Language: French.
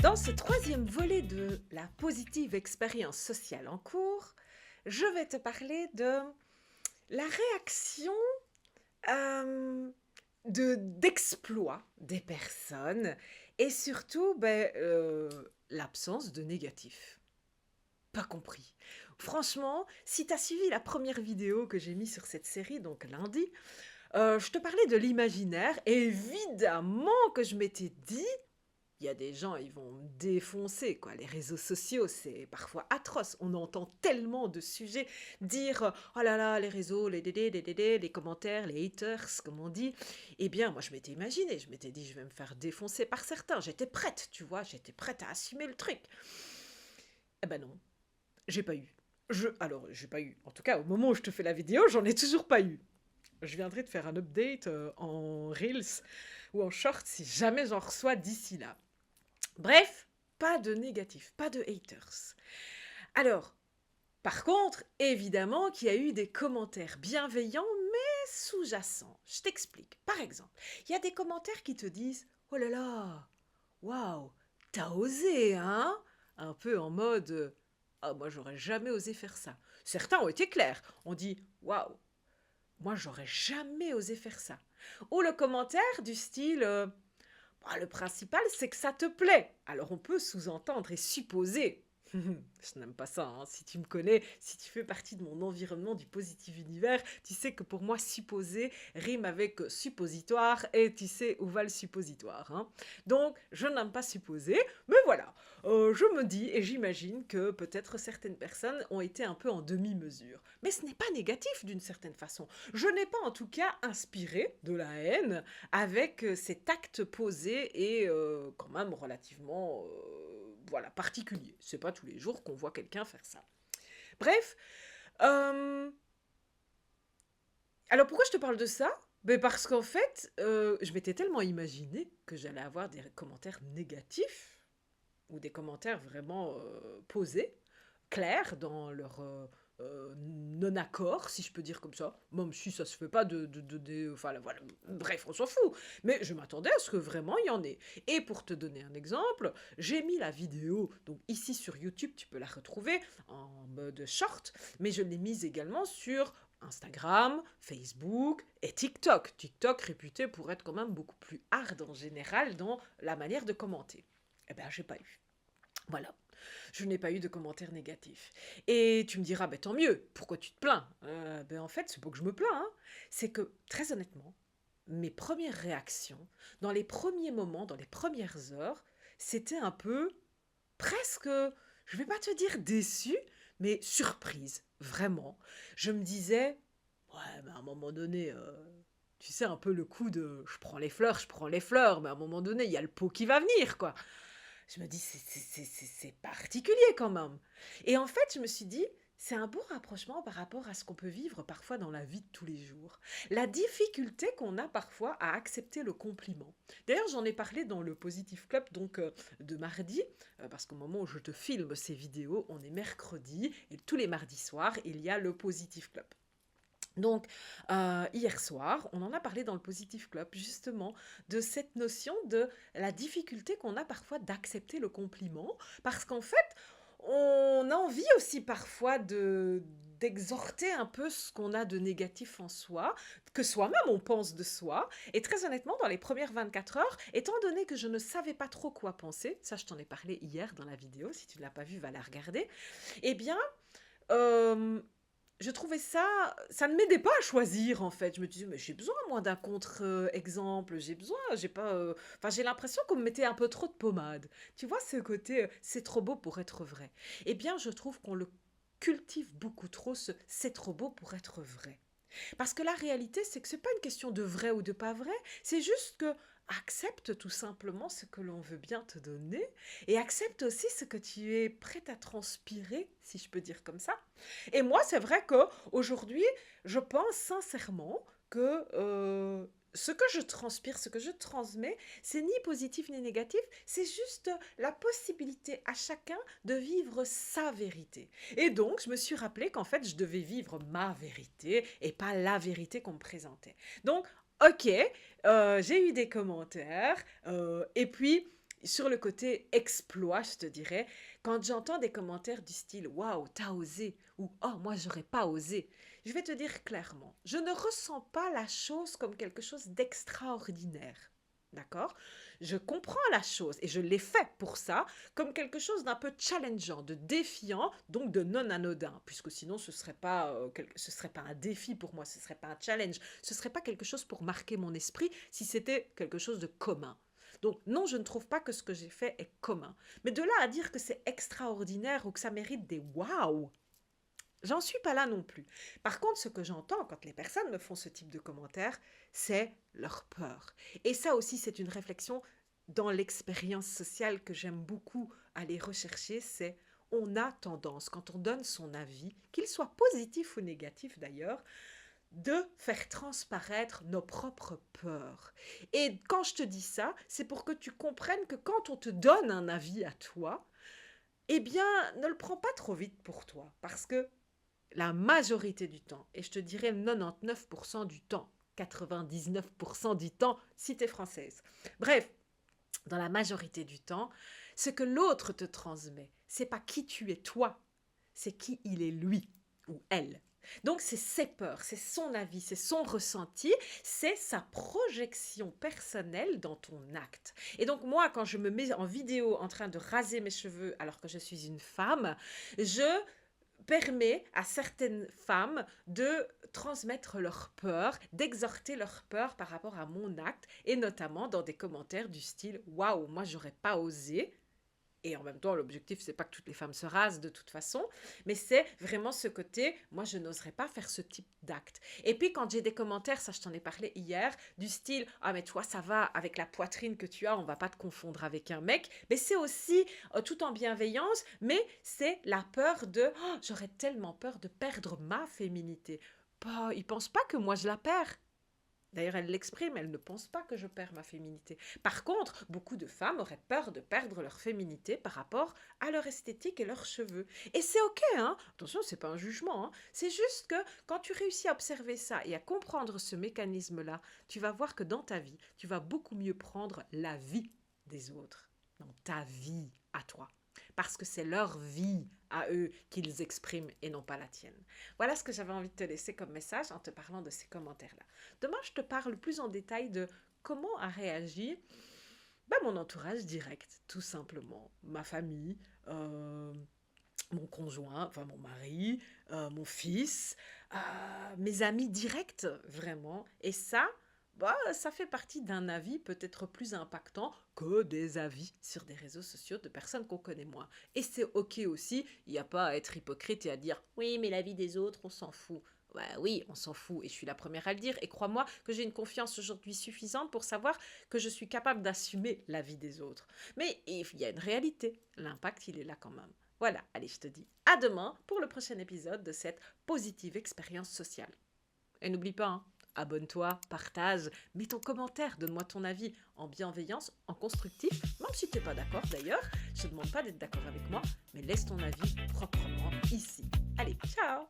Dans ce troisième volet de la positive expérience sociale en cours, je vais te parler de la réaction euh, d'exploit des personnes et surtout l'absence de négatif. Pas compris. Franchement, si tu as suivi la première vidéo que j'ai mise sur cette série, donc lundi, je te parlais de l'imaginaire. Évidemment que je m'étais dit, il y a des gens, ils vont me défoncer, quoi. Les réseaux sociaux, c'est parfois atroce. On entend tellement de sujets dire oh là là, les réseaux, les commentaires, les haters, comme on dit. Eh bien, moi, je m'étais imaginé, je m'étais dit, je vais me faire défoncer par certains. J'étais prête, tu vois, j'étais prête à assumer le truc. Eh ben non, j'ai pas eu. J'ai pas eu. En tout cas, au moment où je te fais la vidéo, j'en ai toujours pas eu. Je viendrai te faire un update en Reels ou en Short si jamais j'en reçois d'ici là. Bref, pas de négatif, pas de haters. Alors, par contre, évidemment qu'il y a eu des commentaires bienveillants mais sous-jacents. Je t'explique. Par exemple, il y a des commentaires qui te disent oh là là, waouh, t'as osé, hein? Un peu en mode ah, moi j'aurais jamais osé faire ça. Certains ont été clairs. On dit waouh, moi j'aurais jamais osé faire ça. Ou le commentaire du style bah, le principal, c'est que ça te plaît. Alors on peut sous-entendre et supposer. Je n'aime pas ça, hein. Si tu me connais, si tu fais partie de mon environnement du positif univers, tu sais que pour moi, supposer rime avec suppositoire et tu sais où va le suppositoire, hein. Donc, je n'aime pas supposer, mais voilà. Je me dis et j'imagine que peut-être certaines personnes ont été un peu en demi-mesure. Mais ce n'est pas négatif d'une certaine façon. Je n'ai pas en tout cas inspiré de la haine avec cet acte posé et quand même relativement voilà, particulier. C'est pas tous les jours qu'on voit quelqu'un faire ça. Bref, euh, alors pourquoi je te parle de ça? Ben parce qu'en fait, je m'étais tellement imaginé que j'allais avoir des commentaires négatifs ou des commentaires vraiment posés, clairs dans leur non-accord, si je peux dire comme ça. Même si ça se fait pas enfin, voilà, bref, on s'en fout. Mais je m'attendais à ce que vraiment il y en ait. Et pour te donner un exemple, j'ai mis la vidéo, donc ici sur YouTube, tu peux la retrouver en mode short, mais je l'ai mise également sur Instagram, Facebook et TikTok. TikTok réputé pour être quand même beaucoup plus hard en général dans la manière de commenter. Eh ben, j'ai pas eu. Voilà, je n'ai pas eu de commentaires négatifs. Et tu me diras, ben, tant mieux, pourquoi tu te plains? Ben, en fait, c'est pas que je me plains, hein. C'est que, très honnêtement, mes premières réactions, dans les premiers moments, dans les premières heures, c'était un peu presque, je vais pas te dire déçu, mais surprise, vraiment. Je me disais, ouais, mais à un moment donné, tu sais, un peu le coup de je prends les fleurs, mais à un moment donné, il y a le pot qui va venir, quoi. Je me dis, c'est particulier quand même. Et en fait, je me suis dit, c'est un beau rapprochement par rapport à ce qu'on peut vivre parfois dans la vie de tous les jours. La difficulté qu'on a parfois à accepter le compliment. D'ailleurs, j'en ai parlé dans le Positive Club donc de mardi, parce qu'au moment où je te filme ces vidéos, on est mercredi, et tous les mardis soirs, il y a le Positive Club. Donc, hier soir, on en a parlé dans le Positive Club, justement, de cette notion de la difficulté qu'on a parfois d'accepter le compliment, parce qu'en fait, on a envie aussi parfois d'exhorter un peu ce qu'on a de négatif en soi, que soi-même on pense de soi. Et très honnêtement, dans les premières 24 heures, étant donné que je ne savais pas trop quoi penser, ça je t'en ai parlé hier dans la vidéo, si tu ne l'as pas vue, va la regarder, eh bien, euh, je trouvais ça ne m'aidait pas à choisir en fait. Je me disais, mais j'ai besoin moi d'un contre-exemple, j'ai pas, enfin j'ai l'impression qu'on me mettait un peu trop de pommade. Tu vois ce côté, c'est trop beau pour être vrai. Eh bien, je trouve qu'on le cultive beaucoup trop, c'est trop beau pour être vrai. Parce que la réalité, c'est que c'est pas une question de vrai ou de pas vrai, c'est juste que accepte tout simplement ce que l'on veut bien te donner et accepte aussi ce que tu es prêt à transpirer, si je peux dire comme ça. Et moi, c'est vrai que aujourd'hui, je pense sincèrement que ce que je transpire, ce que je transmets, c'est ni positif ni négatif, c'est juste la possibilité à chacun de vivre sa vérité. Et donc, je me suis rappelé qu'en fait, je devais vivre ma vérité et pas la vérité qu'on me présentait. Donc, ok, j'ai eu des commentaires, et puis Sur le côté exploit, je te dirais, quand j'entends des commentaires du style waouh, t'as osé ou oh, moi j'aurais pas osé, je vais te dire clairement, je ne ressens pas la chose comme quelque chose d'extraordinaire. D'accord? Je comprends la chose et je l'ai fait pour ça comme quelque chose d'un peu challengeant, de défiant, donc de non anodin, puisque sinon ce serait pas un défi pour moi, ce serait pas un challenge, ce serait pas quelque chose pour marquer mon esprit si c'était quelque chose de commun. Donc non, je ne trouve pas que ce que j'ai fait est commun. Mais de là à dire que c'est extraordinaire ou que ça mérite des waouh, j'en suis pas là non plus. Par contre, ce que j'entends quand les personnes me font ce type de commentaires, c'est leur peur. Et ça aussi, c'est une réflexion dans l'expérience sociale que j'aime beaucoup aller rechercher, c'est on a tendance, quand on donne son avis, qu'il soit positif ou négatif d'ailleurs, de faire transparaître nos propres peurs. Et quand je te dis ça, c'est pour que tu comprennes que quand on te donne un avis à toi, eh bien, ne le prends pas trop vite pour toi, parce que la majorité du temps, et je te dirais 99% du temps, 99% du temps si tu es française. Bref, dans la majorité du temps, ce que l'autre te transmet, c'est pas qui tu es toi, c'est qui il est lui ou elle. Donc c'est ses peurs, c'est son avis, c'est son ressenti, c'est sa projection personnelle dans ton acte. Et donc moi, quand je me mets en vidéo en train de raser mes cheveux alors que je suis une femme, je permet à certaines femmes de transmettre leur peur, d'exhorter leur peur par rapport à mon acte, et notamment dans des commentaires du style « Waouh, moi j'aurais pas osé ». Et en même temps, l'objectif, c'est pas que toutes les femmes se rasent de toute façon, mais c'est vraiment ce côté, moi, je n'oserais pas faire ce type d'acte. Et puis, quand j'ai des commentaires, ça, je t'en ai parlé hier, du style, ah, mais toi, ça va, avec la poitrine que tu as, on va pas te confondre avec un mec. Mais c'est aussi, tout en bienveillance, mais c'est la peur de, oh, j'aurais tellement peur de perdre ma féminité. Bah, ils pensent pas que moi, je la perds. D'ailleurs, elle l'exprime, elle ne pense pas que je perds ma féminité. Par contre, beaucoup de femmes auraient peur de perdre leur féminité par rapport à leur esthétique et leurs cheveux. Et c'est ok, hein. Attention, c'est pas un jugement, hein. C'est juste que quand tu réussis à observer ça et à comprendre ce mécanisme-là, tu vas voir que dans ta vie, tu vas beaucoup mieux prendre la vie des autres, dans ta vie à toi. Parce que c'est leur vie à eux qu'ils expriment et non pas la tienne. Voilà ce que j'avais envie de te laisser comme message en te parlant de ces commentaires-là. Demain, je te parle plus en détail de comment a réagi mon entourage direct, tout simplement. Ma famille, mon conjoint, enfin mon mari, mon fils, mes amis directs, vraiment. Et ça fait partie d'un avis peut-être plus impactant que des avis sur des réseaux sociaux de personnes qu'on connaît moins. Et c'est ok aussi, il n'y a pas à être hypocrite et à dire « Oui, mais l'avis des autres, on s'en fout ». Ouais, oui, on s'en fout et je suis la première à le dire. Et crois-moi que j'ai une confiance aujourd'hui suffisante pour savoir que je suis capable d'assumer l'avis des autres. Mais il y a une réalité, l'impact il est là quand même. Voilà, allez, je te dis à demain pour le prochain épisode de cette positive expérience sociale. Et n'oublie pas, hein, abonne-toi, partage, mets ton commentaire, donne-moi ton avis en bienveillance, en constructif, même si tu n'es pas d'accord d'ailleurs. Je ne te demande pas d'être d'accord avec moi, mais laisse ton avis proprement ici. Allez, ciao!